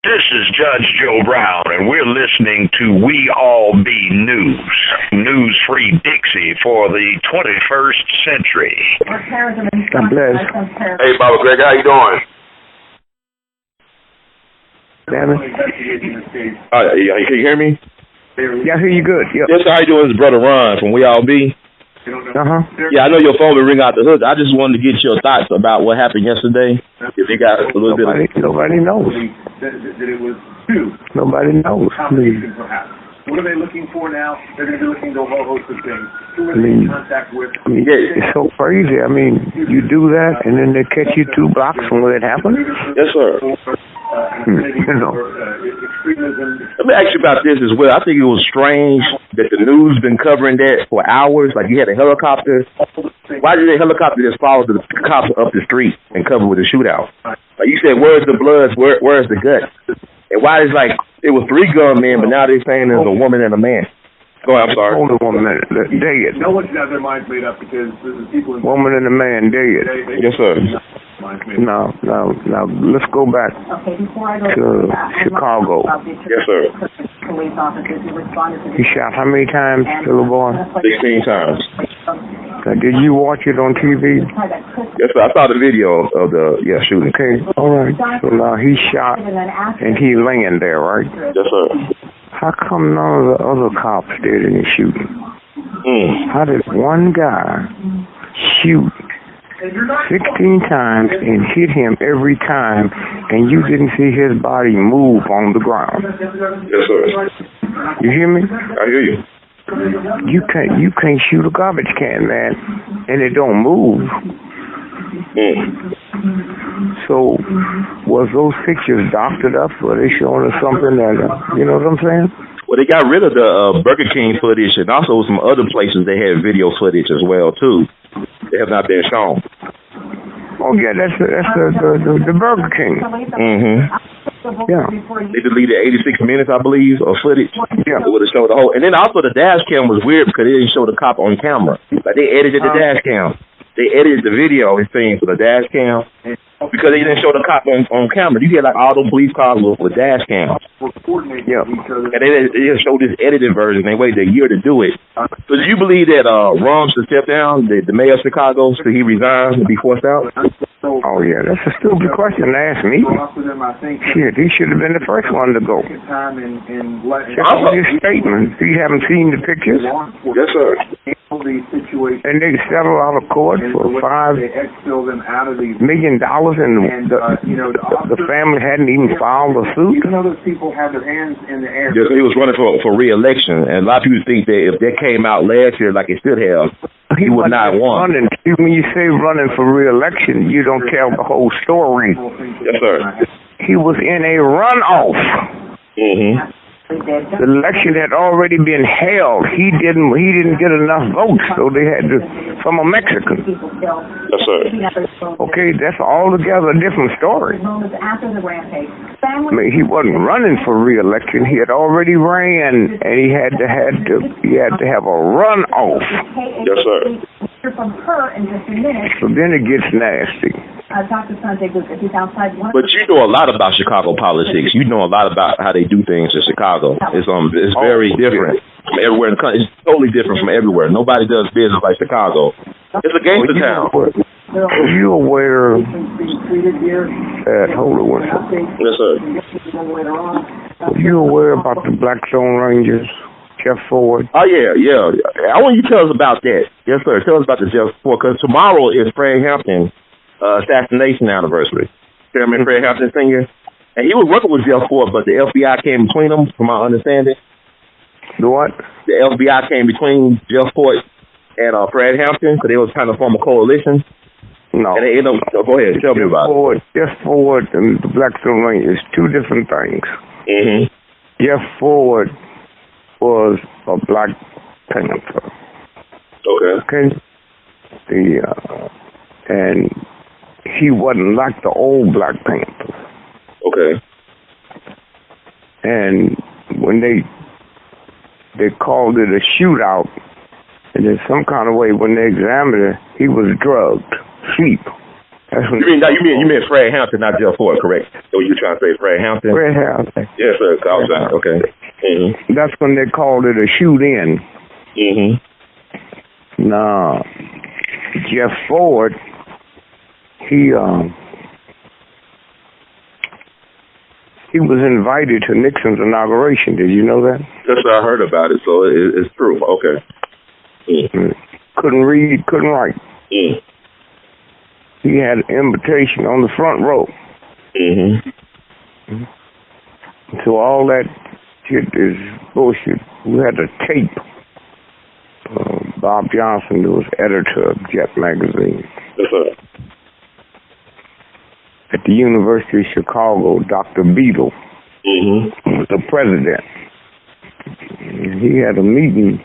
This is Judge Joe Brown, and we're listening to We All Be News. News-free Dixie for the 21st century. God bless. Hey, Baba Greg, how you doing? Damn it. Can you hear me? Yeah, I hear you good. Yep. Yes, how you doing? It's Brother Ron from We All Be. Uh-huh. Yeah, I know your phone will ring out the hook. I just wanted to get your thoughts about what happened yesterday. If they got a little bit of... Nobody knows. That it was two. Nobody knows. Combination, perhaps. What are they looking for now? They're going to be looking to a whole host of things. Who are they in contact with? It's so crazy. I mean, you do that, and then they catch you 2 blocks from where it happened? Yes, sir. You know. Let me ask you about this as well. I think it was strange that the news been covering that for hours. Like, you had a helicopter. Why did the helicopter just follow the cops up the street and cover with a shootout? Like you said, where's the blood? Where's the gut? And why is like it was 3 gunmen, but now they're saying there's a woman and a man? Go ahead, I'm sorry. Hold on 1 minute. Dead. No one's got their minds made up because the people... Woman and a man dead. Yes, sir. Now, let's go back to Chicago. Yes, sir. He shot how many times, little boy? 16 times. Now, did you watch it on TV? Yes, sir. I saw the video of the shooting. Okay, all right. So now he shot and he laying there, right? Yes, sir. How come none of the other cops did any shooting? How did one guy shoot 16 times and hit him every time, and you didn't see his body move on the ground? Yes, sir. You hear me? I hear you. You can't shoot a garbage can, man, and it don't move. So, was those pictures doctored up? Were they showing us something that, you know what I'm saying? Well, they got rid of the Burger King footage, and also some other places they had video footage as well too. They have not been shown. Oh yeah, that's the Burger King. Yeah. They deleted 86 minutes, I believe, of footage. Yeah. It would have showed the whole. And then also the dash cam was weird because they didn't show the cop on camera. Like they edited the dash cam. They edited the video, it seems, for the dash cam because they didn't show the cop on camera. You get like all those police cars with dash cams. Yeah. And they just showed this edited version. They waited a year to do it. So do you believe that Ron should step down, the mayor of Chicago, should he resign and be forced out? Oh, yeah, that's a stupid question to ask me. Shit, he should have been the first one to go. Check out his statement. You haven't seen the pictures? Yes, sir. And they settled out of court for $5 million, and the family hadn't even filed a suit. Yes, he was running for re-election, and a lot of people think that if that came out last year like it should have, he would not won. When you say running for re-election, you don't tell the whole story. Yes, sir. He was in a runoff. The election had already been held. He didn't get enough votes, so they had to from a Mexican. Yes, sir. Okay, that's altogether a different story. I mean, he wasn't running for re-election. He had already ran, and he had to have a runoff. Yes, sir. So then it gets nasty. But you know a lot about Chicago politics. You know a lot about how they do things in Chicago. It's very different from everywhere in the country. It's totally different from everywhere. Nobody does business like Chicago. It's a gangster town. Are you aware that, hold on one second. Yes, sir. Are you aware about the Blackstone Rangers? Jeff Ford. Oh, yeah. I want you to tell us about that. Yes, sir. Tell us about the Jeff Ford, because tomorrow is Fred Hampton assassination anniversary. Chairman Fred Hampton Sr. And he was working with Jeff Ford, but the FBI came between them, from my understanding. The what? The FBI came between Jeff Ford and Fred Hampton, so they was trying to form a coalition. No. And they ended up, go ahead, tell me about it. Jeff Ford and the Blackstone Rangers, 2 different things. Jeff Ford was a Black Panther. Okay. And he wasn't like the old Black Panther. Okay. And when they called it a shootout, and in some kind of way, when they examined it, he was drugged, sleep. That's when you mean Fred Hampton, not Jeff Ford, correct? What you trying to say, Fred Hampton? Fred Hampton. Yes, sir. Outside. Okay. Mm-hmm. That's when they called it a shoot-in. Mm-hmm. Now, Jeff Ford, he was invited to Nixon's inauguration. Did you know that? Yes, sir. I heard about it, so it's true. Okay. Mm. Couldn't read, couldn't write. Mm. He had an invitation on the front row. Mm-hmm. So all that shit is bullshit. We had to tape. Bob Johnson, who was editor of Jet magazine. Yes, sir. At the University of Chicago, Dr. Beadle was the president. And he had a meeting,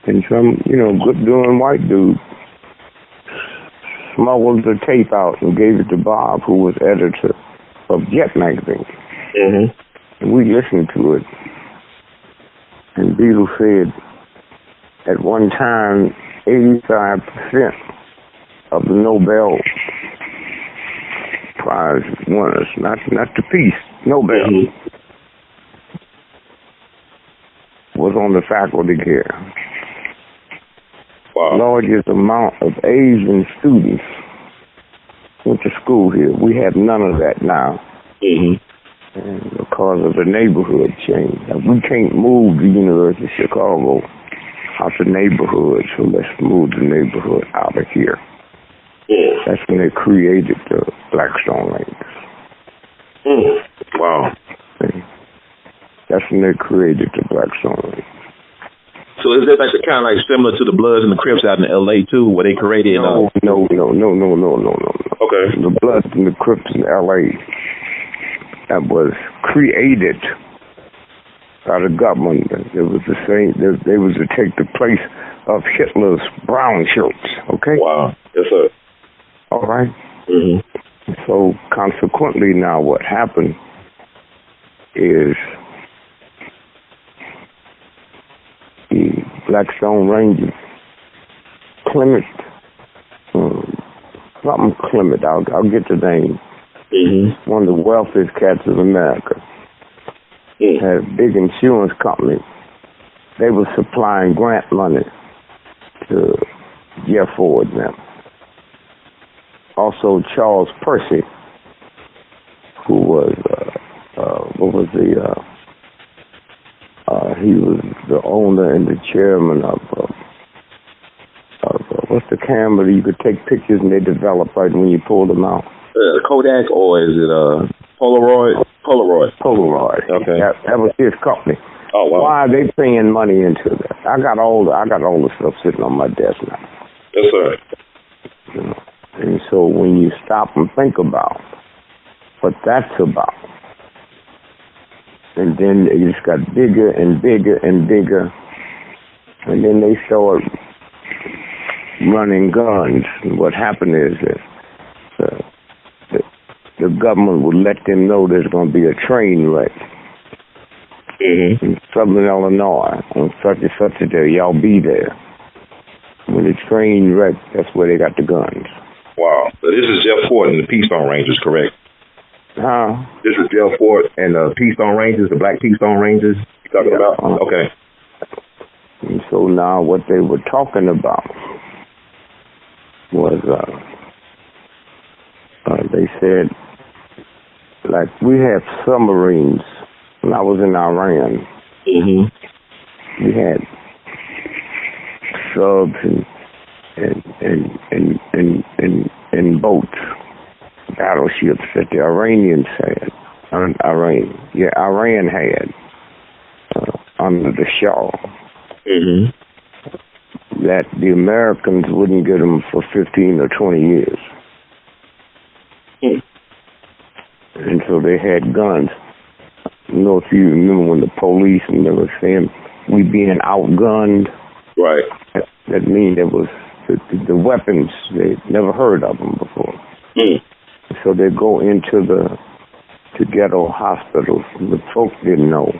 and some, good doing white dude smuggled the tape out and gave it to Bob, who was editor of Jet magazine. And we listened to it. And Beadle said, at one time, 85% of the Nobel Prize winners, not the peace, Nobel, was on the faculty here. Wow. Largest amount of Asian students went to school here. We have none of that now. And because of the neighborhood change. Now, we can't move the University of Chicago out the neighborhood, so let's move the neighborhood out of here. That's when they created the Blackstone Rangers. Wow. That's when they created the Blackstone Rangers. So is that kind of like similar to the Bloods and the Crips out in L.A. too, where they created? No. Okay. The Bloods and the Crips in L.A. that was created by the government. It was the same. They was to take the place of Hitler's brown shirts. Okay. Wow. Yes, sir. All right. So consequently, now what happened is the Blackstone Rangers, Clement, something Clement, I'll get the name. One of the wealthiest cats of America. Had a big insurance company. They were supplying grant money to Jeff Ford now. Also Charles Percy, who was he was the owner and the chairman of what's the camera you could take pictures and they develop right when you pull them out? Kodak, or is it Polaroid? Polaroid. Okay. That was his company. Oh wow. Why are they paying money into that? I got all the stuff sitting on my desk now. Yes, sir. And so when you stop and think about what that's about, and then it just got bigger and bigger and bigger, and then they started running guns. And what happened is that the government would let them know there's going to be a train wreck in southern Illinois on such and such a day. Y'all be there. When the train wrecked, that's where they got the guns. Wow. So this is Jeff Ford and the Peastone Rangers, correct? Huh? This is Jeff Ford and the Peastone Rangers, the Black Peastone Rangers you talking about? Okay. And so now what they were talking about was, they said, like, we have submarines. When I was in Iran, we had subs and boats, battleships that the Iranians had. Iran had under the Shah. That the Americans wouldn't get them for 15 or 20 years. And so they had guns. I don't know if you remember when the police and they were saying we being outgunned. Right. That means there was the weapons, they'd never heard of them before. So they go into the ghetto hospitals. The folks didn't know.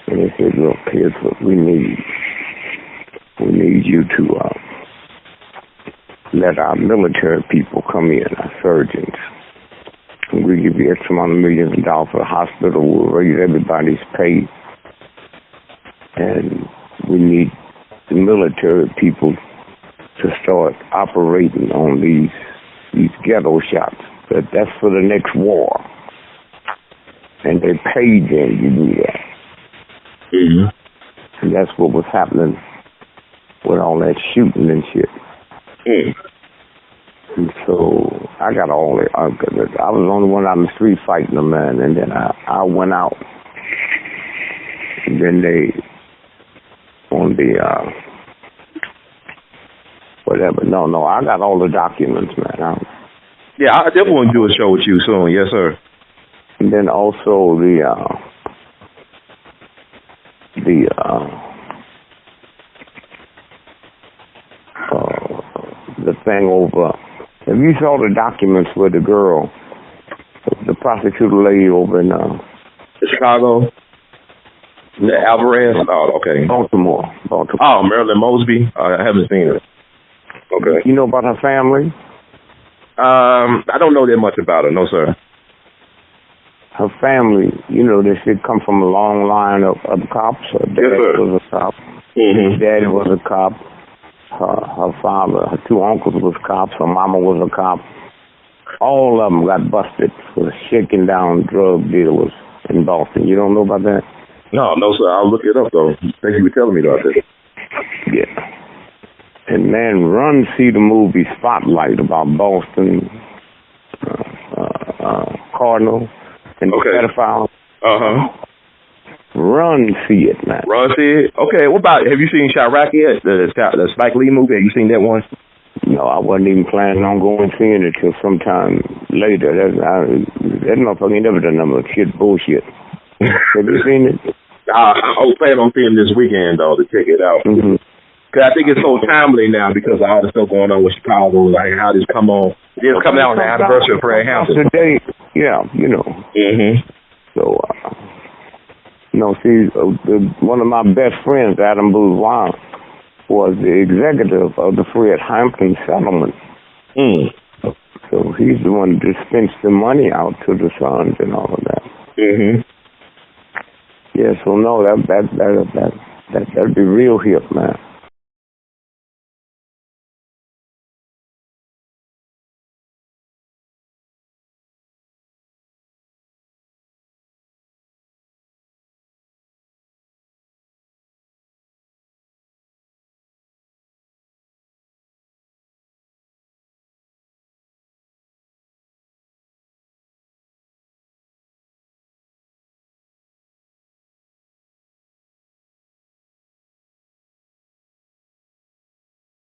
And they said, look, here's what we need. We need you to let our military people come in, our surgeons. And we give you X amount of millions of dollars for the hospital. We'll raise everybody's pay. And we need the military people to start operating on these ghetto shops. But that's for the next war. And they paid them to do that. Mm-hmm. And that's what was happening with all that shooting and shit. Mm. And so I got all it. I was the only one out in the street fighting them, man. And then I went out. And then they, on the, whatever. No, I got all the documents, man. Yeah, I definitely want to do a show with you soon. Yes, sir. And then also the thing over. If you saw the documents with the girl, the prosecutor lady over in Chicago, Alvarez. Oh, okay. Baltimore. Oh, Marilyn Mosby. I haven't seen her. Okay. You know about her family? I don't know that much about her. No, sir. Her family, you know, they should come from a long line of cops. Her dad was a cop. Mm-hmm. His daddy was a cop. Her father, her two uncles was cops. Her mama was a cop. All of them got busted for shaking down drug dealers in Boston. You don't know about that? No, sir. I'll look it up, though. Thank you for telling me about that. Yeah. And man, run see the movie Spotlight about Boston Cardinal and the pedophile. Run see it, man. Run see it? Okay, what about, have you seen Chiraq yet? The Spike Lee movie? Have you seen that one? No, I wasn't even planning on going seeing it till sometime later. That motherfucker ain't never done nothing but shit bullshit. Have you seen it? I was planning on seeing it this weekend, though, to check it out. Mm-hmm. Cause I think it's so timely now because of all the stuff going on with Chicago, like how this come on. It's coming out on the anniversary of Fred Hampton. Today, yeah, you know. Mm-hmm. So, see, one of my best friends, Adam Bourgeois, was the executive of the Fred Hampton settlement. Mm. So he's the one that dispensed the money out to the sons and all of that. Mm-hmm. Yeah, so no, that'd be real hip, man.